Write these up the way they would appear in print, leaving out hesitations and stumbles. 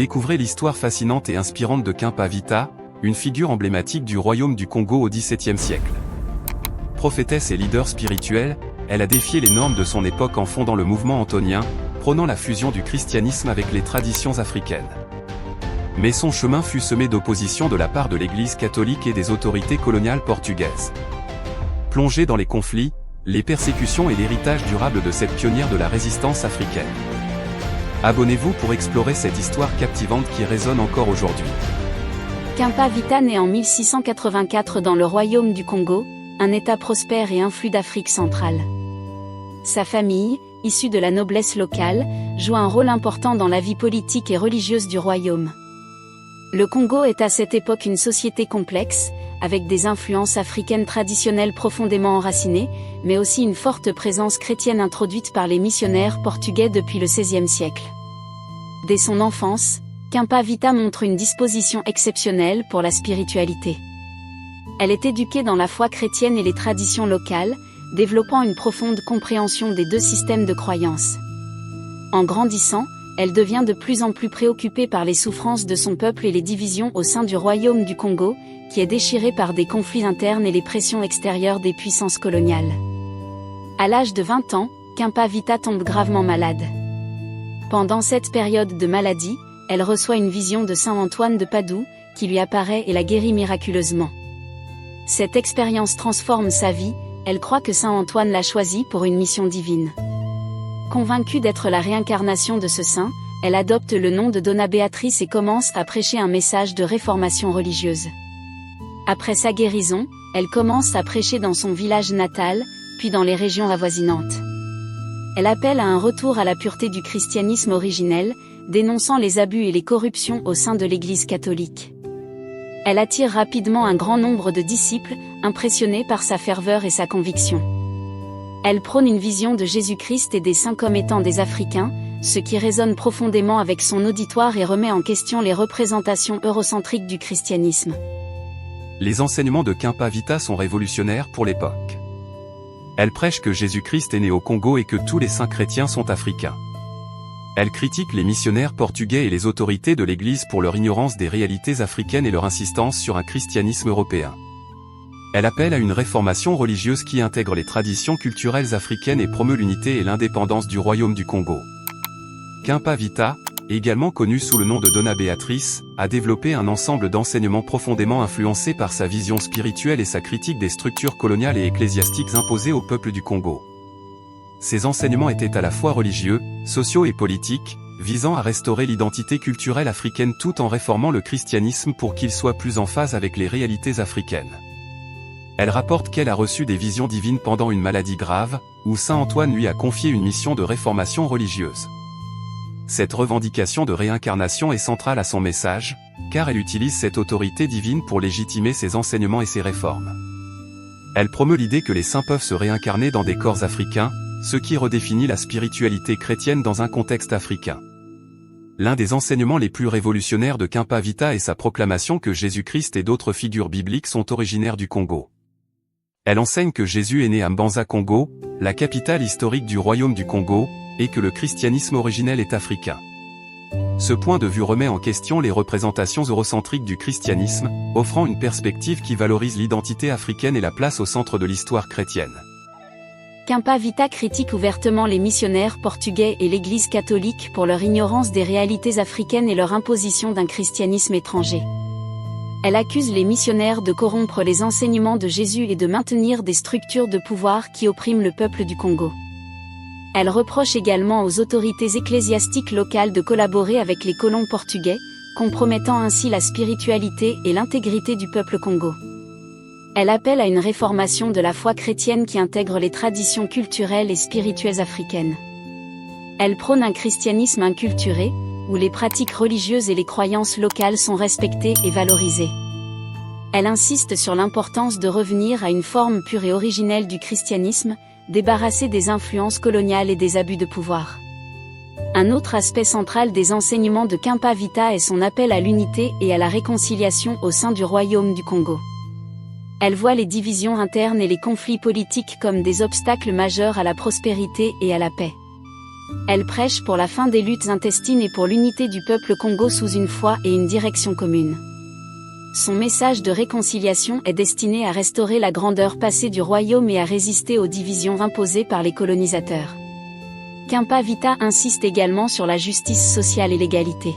Découvrez l'histoire fascinante et inspirante de Khenpa Vita, une figure emblématique du royaume du Congo au XVIIe siècle. Prophétesse et leader spirituel, elle a défié les normes de son époque en fondant le mouvement antonien, prônant la fusion du christianisme avec les traditions africaines. Mais son chemin fut semé d'opposition de la part de l'Église catholique et des autorités coloniales portugaises. Plongée dans les conflits, les persécutions et l'héritage durable de cette pionnière de la résistance africaine. Abonnez-vous pour explorer cette histoire captivante qui résonne encore aujourd'hui. Khenpa Vita naît en 1684 dans le royaume du Congo, un État prospère et influent d'Afrique centrale. Sa famille, issue de la noblesse locale, joue un rôle important dans la vie politique et religieuse du royaume. Le Congo est à cette époque une société complexe, avec des influences africaines traditionnelles profondément enracinées, mais aussi une forte présence chrétienne introduite par les missionnaires portugais depuis le XVIe siècle. Dès son enfance, Khenpa Vita montre une disposition exceptionnelle pour la spiritualité. Elle est éduquée dans la foi chrétienne et les traditions locales, développant une profonde compréhension des deux systèmes de croyance. En grandissant, elle devient de plus en plus préoccupée par les souffrances de son peuple et les divisions au sein du royaume du Congo, qui est déchiré par des conflits internes et les pressions extérieures des puissances coloniales. À l'âge de 20 ans, Khenpa Vita tombe gravement malade. Pendant cette période de maladie, elle reçoit une vision de saint Antoine de Padoue, qui lui apparaît et la guérit miraculeusement. Cette expérience transforme sa vie, elle croit que saint Antoine l'a choisie pour une mission divine. Convaincue d'être la réincarnation de ce saint, elle adopte le nom de Donna Béatrice et commence à prêcher un message de réformation religieuse. Après sa guérison, elle commence à prêcher dans son village natal, puis dans les régions avoisinantes. Elle appelle à un retour à la pureté du christianisme originel, dénonçant les abus et les corruptions au sein de l'Église catholique. Elle attire rapidement un grand nombre de disciples, impressionnés par sa ferveur et sa conviction. Elle prône une vision de Jésus-Christ et des saints comme étant des Africains, ce qui résonne profondément avec son auditoire et remet en question les représentations eurocentriques du christianisme. Les enseignements de Khenpa Vita sont révolutionnaires pour l'époque. Elle prêche que Jésus-Christ est né au Congo et que tous les saints chrétiens sont africains. Elle critique les missionnaires portugais et les autorités de l'Église pour leur ignorance des réalités africaines et leur insistance sur un christianisme européen. Elle appelle à une réformation religieuse qui intègre les traditions culturelles africaines et promeut l'unité et l'indépendance du royaume du Congo. Khenpa Vita, également connue sous le nom de Donna Béatrice, a développé un ensemble d'enseignements profondément influencés par sa vision spirituelle et sa critique des structures coloniales et ecclésiastiques imposées au peuple du Congo. Ces enseignements étaient à la fois religieux, sociaux et politiques, visant à restaurer l'identité culturelle africaine tout en réformant le christianisme pour qu'il soit plus en phase avec les réalités africaines. Elle rapporte qu'elle a reçu des visions divines pendant une maladie grave, où saint Antoine lui a confié une mission de réformation religieuse. Cette revendication de réincarnation est centrale à son message, car elle utilise cette autorité divine pour légitimer ses enseignements et ses réformes. Elle promeut l'idée que les saints peuvent se réincarner dans des corps africains, ce qui redéfinit la spiritualité chrétienne dans un contexte africain. L'un des enseignements les plus révolutionnaires de Khenpa Vita est sa proclamation que Jésus-Christ et d'autres figures bibliques sont originaires du Congo. Elle enseigne que Jésus est né à Mbanza Congo, la capitale historique du royaume du Congo, et que le christianisme originel est africain. Ce point de vue remet en question les représentations eurocentriques du christianisme, offrant une perspective qui valorise l'identité africaine et la place au centre de l'histoire chrétienne. Khenpa Vita critique ouvertement les missionnaires portugais et l'Église catholique pour leur ignorance des réalités africaines et leur imposition d'un christianisme étranger. Elle accuse les missionnaires de corrompre les enseignements de Jésus et de maintenir des structures de pouvoir qui oppriment le peuple du Congo. Elle reproche également aux autorités ecclésiastiques locales de collaborer avec les colons portugais, compromettant ainsi la spiritualité et l'intégrité du peuple Congo. Elle appelle à une réformation de la foi chrétienne qui intègre les traditions culturelles et spirituelles africaines. Elle prône un christianisme inculturé, où les pratiques religieuses et les croyances locales sont respectées et valorisées. Elle insiste sur l'importance de revenir à une forme pure et originelle du christianisme, débarrassée des influences coloniales et des abus de pouvoir. Un autre aspect central des enseignements de Khenpa Vita est son appel à l'unité et à la réconciliation au sein du royaume du Congo. Elle voit les divisions internes et les conflits politiques comme des obstacles majeurs à la prospérité et à la paix. Elle prêche pour la fin des luttes intestines et pour l'unité du peuple Congo sous une foi et une direction commune. Son message de réconciliation est destiné à restaurer la grandeur passée du royaume et à résister aux divisions imposées par les colonisateurs. Kempa Vita insiste également sur la justice sociale et l'égalité.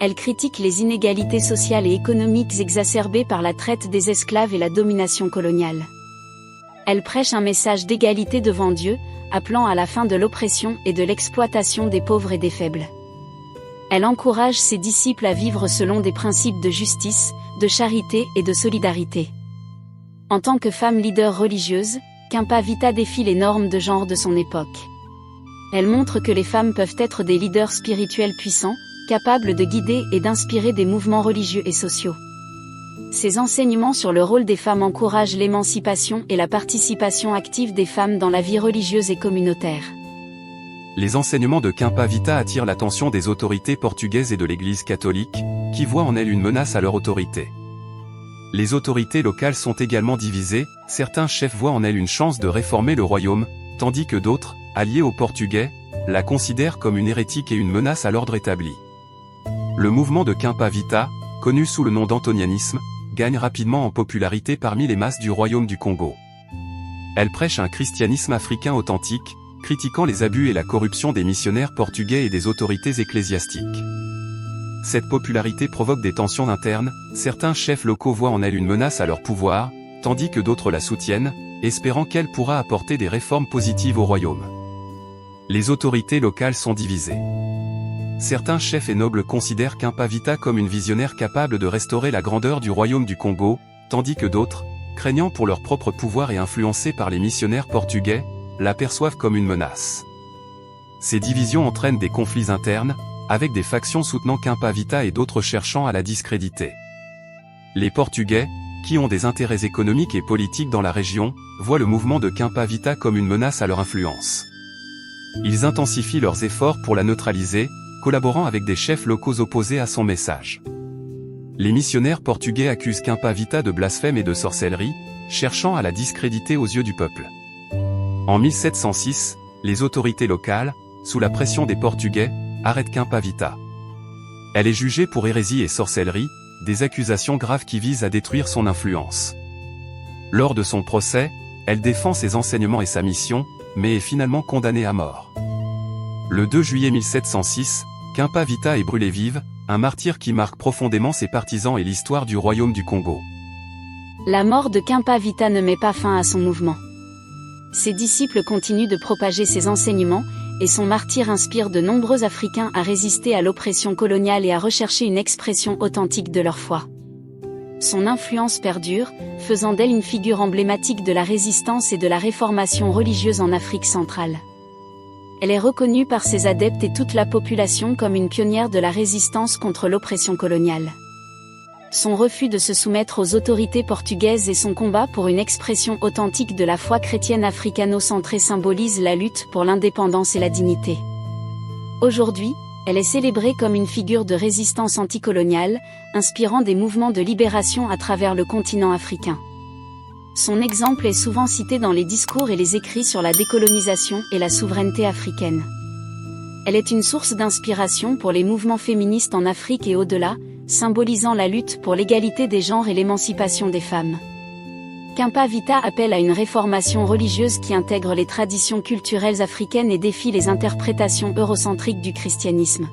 Elle critique les inégalités sociales et économiques exacerbées par la traite des esclaves et la domination coloniale. Elle prêche un message d'égalité devant Dieu, appelant à la fin de l'oppression et de l'exploitation des pauvres et des faibles. Elle encourage ses disciples à vivre selon des principes de justice, de charité et de solidarité. En tant que femme leader religieuse, Kempa Vita défie les normes de genre de son époque. Elle montre que les femmes peuvent être des leaders spirituels puissants, capables de guider et d'inspirer des mouvements religieux et sociaux. Ses enseignements sur le rôle des femmes encouragent l'émancipation et la participation active des femmes dans la vie religieuse et communautaire. Les enseignements de Kempa Vita attirent l'attention des autorités portugaises et de l'Église catholique, qui voient en elle une menace à leur autorité. Les autorités locales sont également divisées, certains chefs voient en elle une chance de réformer le royaume, tandis que d'autres, alliés aux Portugais, la considèrent comme une hérétique et une menace à l'ordre établi. Le mouvement de Kempa Vita, connu sous le nom d'antonianisme, gagne rapidement en popularité parmi les masses du royaume du Congo. Elle prêche un christianisme africain authentique, critiquant les abus et la corruption des missionnaires portugais et des autorités ecclésiastiques. Cette popularité provoque des tensions internes, certains chefs locaux voient en elle une menace à leur pouvoir, tandis que d'autres la soutiennent, espérant qu'elle pourra apporter des réformes positives au royaume. Les autorités locales sont divisées. Certains chefs et nobles considèrent Kempa Vita comme une visionnaire capable de restaurer la grandeur du royaume du Congo, tandis que d'autres, craignant pour leur propre pouvoir et influencés par les missionnaires portugais, la perçoivent comme une menace. Ces divisions entraînent des conflits internes, avec des factions soutenant Kempa Vita et d'autres cherchant à la discréditer. Les Portugais, qui ont des intérêts économiques et politiques dans la région, voient le mouvement de Kempa Vita comme une menace à leur influence. Ils intensifient leurs efforts pour la neutraliser, collaborant avec des chefs locaux opposés à son message. Les missionnaires portugais accusent Kempa Vita de blasphème et de sorcellerie, cherchant à la discréditer aux yeux du peuple. En 1706, les autorités locales, sous la pression des Portugais, arrêtent Kempa Vita. Elle est jugée pour hérésie et sorcellerie, des accusations graves qui visent à détruire son influence. Lors de son procès, elle défend ses enseignements et sa mission, mais est finalement condamnée à mort. Le 2 juillet 1706, Kempa Vita est brûlée vive, un martyr qui marque profondément ses partisans et l'histoire du royaume du Congo. La mort de Kempa Vita ne met pas fin à son mouvement. Ses disciples continuent de propager ses enseignements, et son martyr inspire de nombreux Africains à résister à l'oppression coloniale et à rechercher une expression authentique de leur foi. Son influence perdure, faisant d'elle une figure emblématique de la résistance et de la réformation religieuse en Afrique centrale. Elle est reconnue par ses adeptes et toute la population comme une pionnière de la résistance contre l'oppression coloniale. Son refus de se soumettre aux autorités portugaises et son combat pour une expression authentique de la foi chrétienne africano-centrée symbolisent la lutte pour l'indépendance et la dignité. Aujourd'hui, elle est célébrée comme une figure de résistance anticoloniale, inspirant des mouvements de libération à travers le continent africain. Son exemple est souvent cité dans les discours et les écrits sur la décolonisation et la souveraineté africaine. Elle est une source d'inspiration pour les mouvements féministes en Afrique et au-delà, symbolisant la lutte pour l'égalité des genres et l'émancipation des femmes. Kempa Vita appelle à une réformation religieuse qui intègre les traditions culturelles africaines et défie les interprétations eurocentriques du christianisme.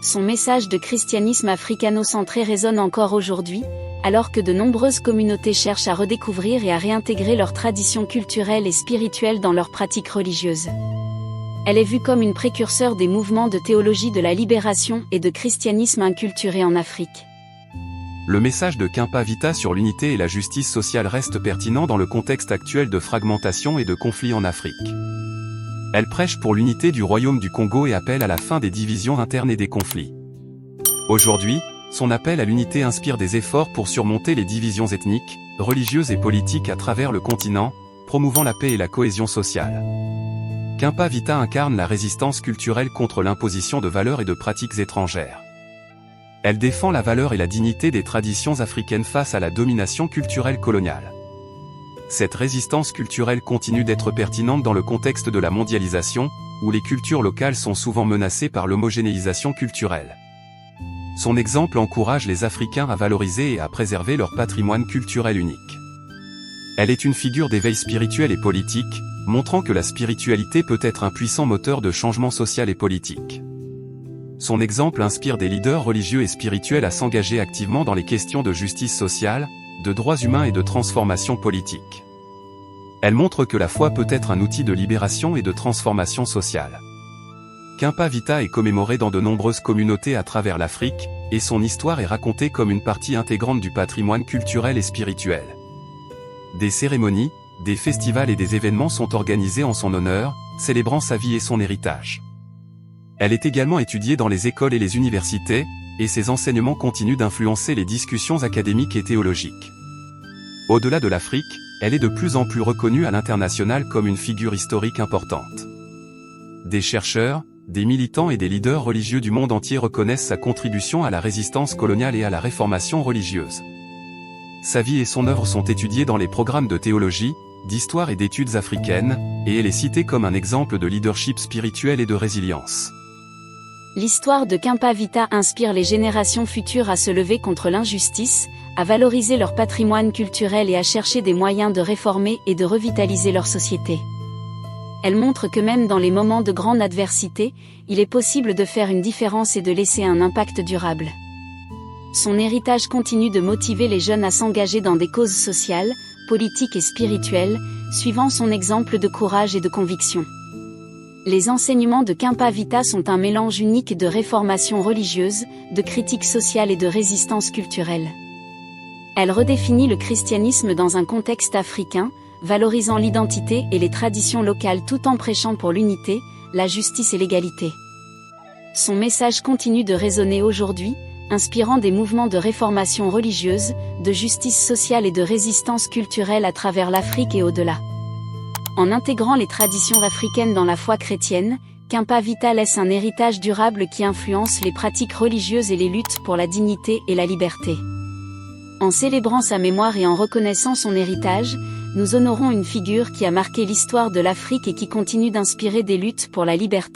Son message de christianisme africano-centré résonne encore aujourd'hui, alors que de nombreuses communautés cherchent à redécouvrir et à réintégrer leurs traditions culturelles et spirituelles dans leurs pratiques religieuses. Elle est vue comme une précurseur des mouvements de théologie de la libération et de christianisme inculturé en Afrique. Le message de Kempa Vita sur l'unité et la justice sociale reste pertinent dans le contexte actuel de fragmentation et de conflits en Afrique. Elle prêche pour l'unité du royaume du Congo et appelle à la fin des divisions internes et des conflits. Aujourd'hui, son appel à l'unité inspire des efforts pour surmonter les divisions ethniques, religieuses et politiques à travers le continent, promouvant la paix et la cohésion sociale. Kempa Vita incarne la résistance culturelle contre l'imposition de valeurs et de pratiques étrangères. Elle défend la valeur et la dignité des traditions africaines face à la domination culturelle coloniale. Cette résistance culturelle continue d'être pertinente dans le contexte de la mondialisation, où les cultures locales sont souvent menacées par l'homogénéisation culturelle. Son exemple encourage les Africains à valoriser et à préserver leur patrimoine culturel unique. Elle est une figure d'éveil spirituel et politique, montrant que la spiritualité peut être un puissant moteur de changement social et politique. Son exemple inspire des leaders religieux et spirituels à s'engager activement dans les questions de justice sociale, de droits humains et de transformation politique. Elle montre que la foi peut être un outil de libération et de transformation sociale. Kimpa Vita est commémoré dans de nombreuses communautés à travers l'Afrique, et son histoire est racontée comme une partie intégrante du patrimoine culturel et spirituel. Des cérémonies, des festivals et des événements sont organisés en son honneur, célébrant sa vie et son héritage. Elle est également étudiée dans les écoles et les universités, et ses enseignements continuent d'influencer les discussions académiques et théologiques. Au-delà de l'Afrique, elle est de plus en plus reconnue à l'international comme une figure historique importante. Des chercheurs, des militants et des leaders religieux du monde entier reconnaissent sa contribution à la résistance coloniale et à la réformation religieuse. Sa vie et son œuvre sont étudiées dans les programmes de théologie, d'histoire et d'études africaines, et elle est citée comme un exemple de leadership spirituel et de résilience. L'histoire de Kimpa Vita inspire les générations futures à se lever contre l'injustice, à valoriser leur patrimoine culturel et à chercher des moyens de réformer et de revitaliser leur société. Elle montre que même dans les moments de grande adversité, il est possible de faire une différence et de laisser un impact durable. Son héritage continue de motiver les jeunes à s'engager dans des causes sociales, politiques et spirituelles, suivant son exemple de courage et de conviction. Les enseignements de Kimpa Vita sont un mélange unique de réformation religieuse, de critique sociale et de résistance culturelle. Elle redéfinit le christianisme dans un contexte africain, valorisant l'identité et les traditions locales tout en prêchant pour l'unité, la justice et l'égalité. Son message continue de résonner aujourd'hui, inspirant des mouvements de réformation religieuse, de justice sociale et de résistance culturelle à travers l'Afrique et au-delà. En intégrant les traditions africaines dans la foi chrétienne, Kimpa Vita laisse un héritage durable qui influence les pratiques religieuses et les luttes pour la dignité et la liberté. En célébrant sa mémoire et en reconnaissant son héritage, nous honorons une figure qui a marqué l'histoire de l'Afrique et qui continue d'inspirer des luttes pour la liberté.